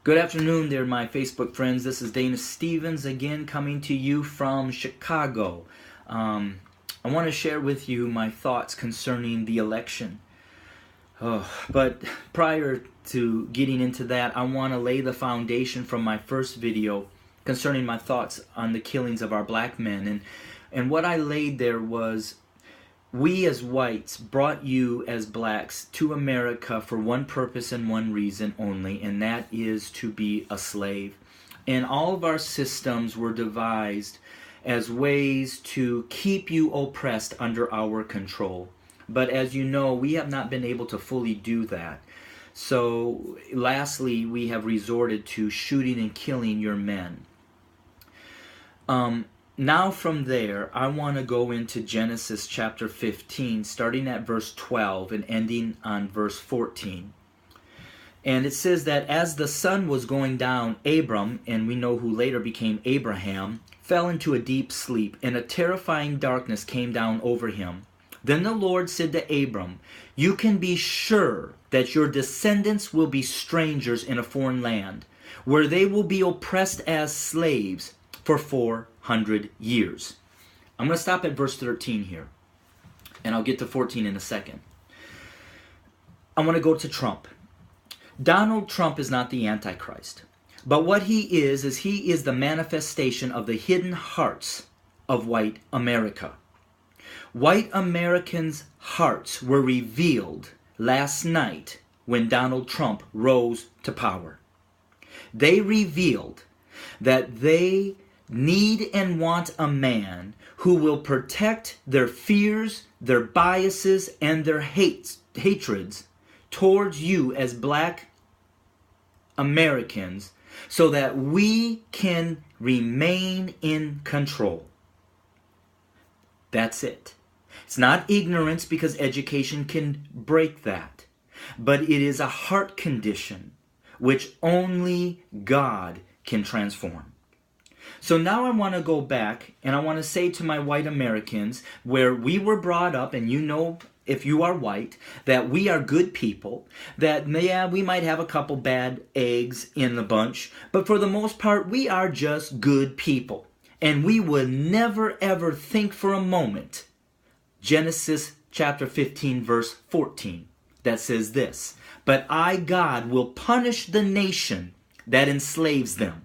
Good afternoon there, my Facebook friends. This is Dana Stevens again coming to you from Chicago. I want to share with you my thoughts concerning the election. But prior to getting into that, I want to lay the foundation from my first video concerning my thoughts on the killings of our black men. And what I laid there was, we as whites brought you as blacks to America for one purpose and one reason only, and that is to be a slave. And all of our systems were devised as ways to keep you oppressed under our control. But as you know, we have not been able to fully do that. So lastly, we have resorted to shooting and killing your men. Now from there, I want to go into Genesis chapter 15, starting at verse 12 and ending on verse 14. And it says that as the sun was going down, Abram, and we know who later became Abraham, fell into a deep sleep, and a terrifying darkness came down over him. Then the Lord said to Abram, "You can be sure that your descendants will be strangers in a foreign land, where they will be oppressed as slaves for 400 years. I'm going to stop at verse 13 here, and I'll get to 14 in a second. I want to go to Trump. Donald Trump is not the Antichrist, but what he is he is the manifestation of the hidden hearts of white America. White Americans' hearts were revealed last night when Donald Trump rose to power. They revealed that they need and want a man who will protect their fears, their biases, and their hatreds towards you as black Americans, so that we can remain in control. That's it. It's not ignorance, because education can break that, but it is a heart condition which only God can transform. So now I want to go back, and I want to say to my white Americans, where we were brought up, and you know, if you are white, that we are good people, that yeah, we might have a couple bad eggs in the bunch, but for the most part, we are just good people. And we would never ever think for a moment, Genesis chapter 15 verse 14, that says this, "But I, God, will punish the nation that enslaves them.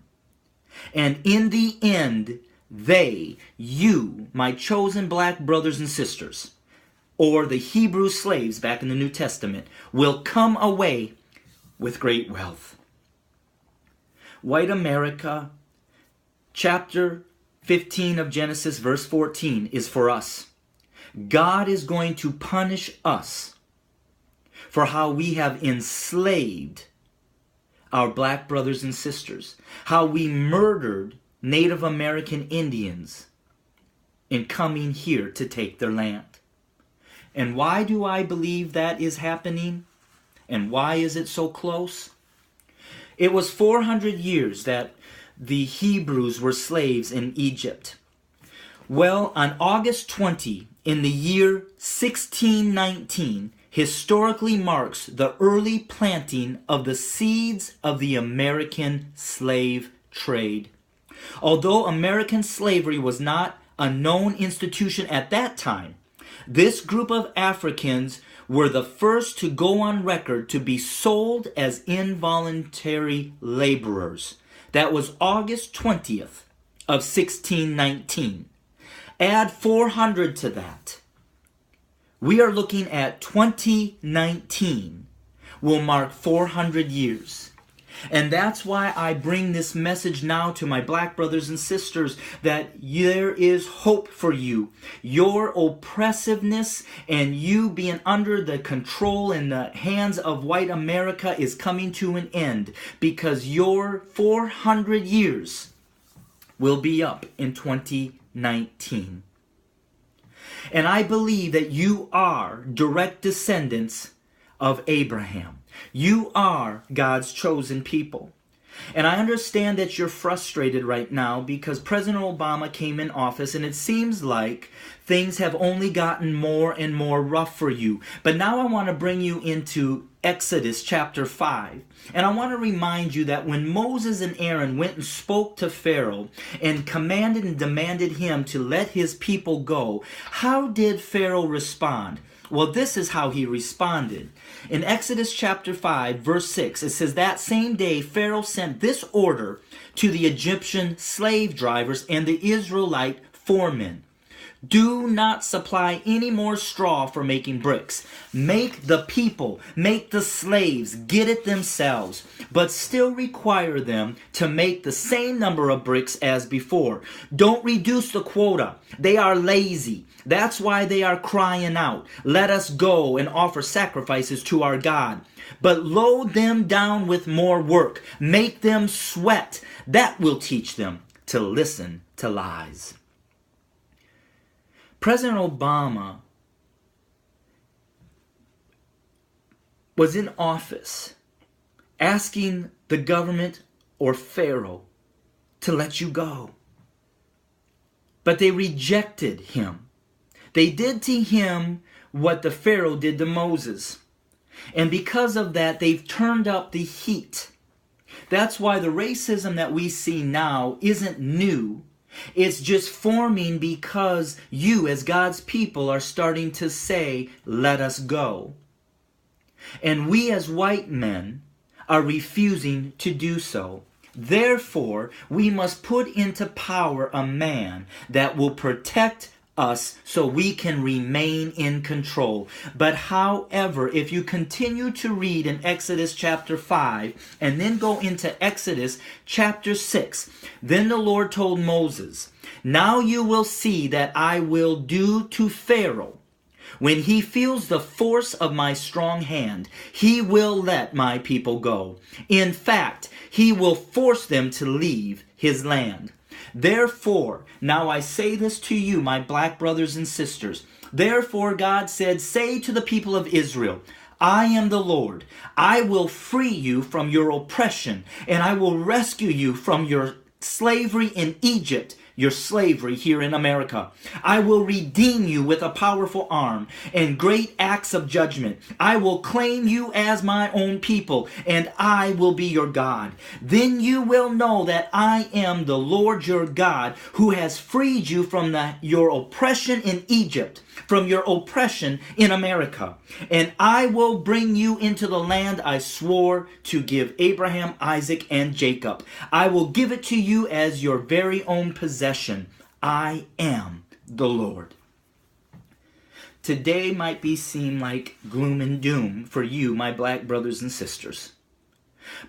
And in the end, they, you, my chosen black brothers and sisters," or the Hebrew slaves back in the New Testament, "will come away with great wealth." White America, chapter 15 of Genesis, verse 14, is for us. God is going to punish us for how we have enslaved our black brothers and sisters, how we murdered Native American Indians in coming here to take their land. And why do I believe that is happening? And why is it so close? It was 400 years that the Hebrews were slaves in Egypt. Well, on August 20, in the year 1619, historically marks the early planting of the seeds of the American slave trade. Although American slavery was not a known institution at that time, this group of Africans were the first to go on record to be sold as involuntary laborers. That was August 20th of 1619. Add 400 to that. We are looking at 2019 will mark 400 years. And that's why I bring this message now to my black brothers and sisters, that there is hope for you. Your oppressiveness and you being under the control and the hands of white America is coming to an end, because your 400 years will be up in 2019. And I believe that you are direct descendants of Abraham. You are God's chosen people. And I understand that you're frustrated right now because President Obama came in office and it seems like things have only gotten more and more rough for you. But now I want to bring you into Exodus chapter 5. And I want to remind you that when Moses and Aaron went and spoke to Pharaoh and commanded and demanded him to let his people go, how did Pharaoh respond? Well, this is how he responded. In Exodus chapter 5, verse 6, it says, "That same day Pharaoh sent this order to the Egyptian slave drivers and the Israelite foremen. Do not supply any more straw for making bricks. Make the people, make the slaves get it themselves, but still require them to make the same number of bricks as before. Don't reduce the quota. They are lazy. That's why they are crying out, 'Let us go and offer sacrifices to our God.' But load them down with more work. Make them sweat. That will teach them to listen to lies." President Obama was in office asking the government or Pharaoh to let you go. But they rejected him. They did to him what the Pharaoh did to Moses. And because of that, they've turned up the heat. That's why the racism that we see now isn't new. It's just forming because you, as God's people, are starting to say, "Let us go." And we, as white men, are refusing to do so. Therefore, we must put into power a man that will protect us so we can remain in control. But however, if you continue to read in Exodus chapter 5 and then go into Exodus chapter 6, then the Lord told Moses, "Now you will see that I will do to Pharaoh. When he feels the force of my strong hand, he will let my people go. In fact, he will force them to leave his land. Therefore, now I say this to you, my black brothers and sisters. Therefore, God said, say to the people of Israel, I am the Lord. I will free you from your oppression, and I will rescue you from your slavery in Egypt, your slavery here in America. I will redeem you with a powerful arm and great acts of judgment. I will claim you as my own people, and I will be your God. Then you will know that I am the Lord your God, who has freed you from your oppression in Egypt, from your oppression in America. And I will bring you into the land I swore to give Abraham, Isaac, and Jacob. I will give it to you as your very own possession. I am the Lord." Today might seem like gloom and doom for you, my black brothers and sisters.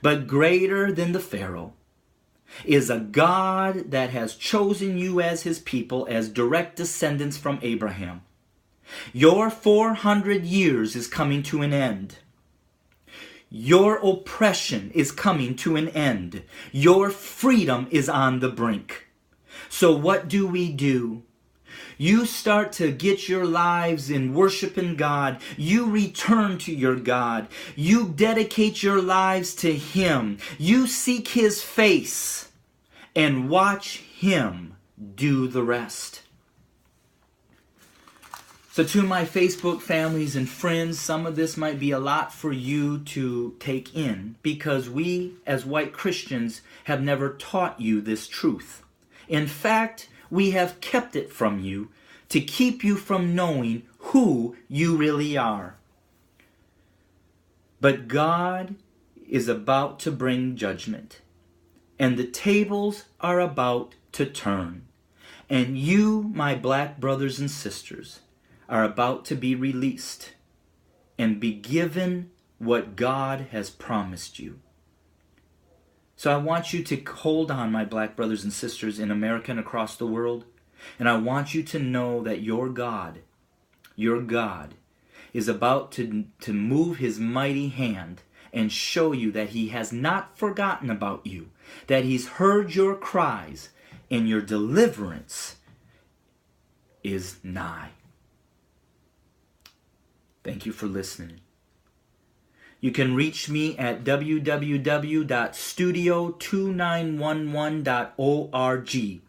But greater than the Pharaoh is a God that has chosen you as his people, as direct descendants from Abraham. Your 400 years is coming to an end. Your oppression is coming to an end. Your freedom is on the brink. So what do? You start to get your lives in worshiping God. You return to your God. You dedicate your lives to him. You seek his face and watch him do the rest. So to my Facebook families and friends, some of this might be a lot for you to take in because we as white Christians have never taught you this truth. In fact, we have kept it from you to keep you from knowing who you really are. But God is about to bring judgment, and the tables are about to turn. And you, my black brothers and sisters, are about to be released and be given what God has promised you. So I want you to hold on, my black brothers and sisters in America and across the world. And I want you to know that your God is about to move his mighty hand and show you that he has not forgotten about you, that he's heard your cries, and your deliverance is nigh. Thank you for listening. You can reach me at www.studio2911.org.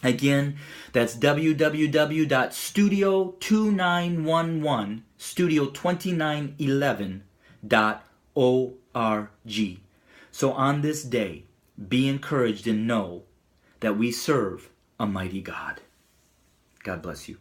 Again, that's www.studio2911, studio2911.org. So on this day, be encouraged and know that we serve a mighty God. God bless you.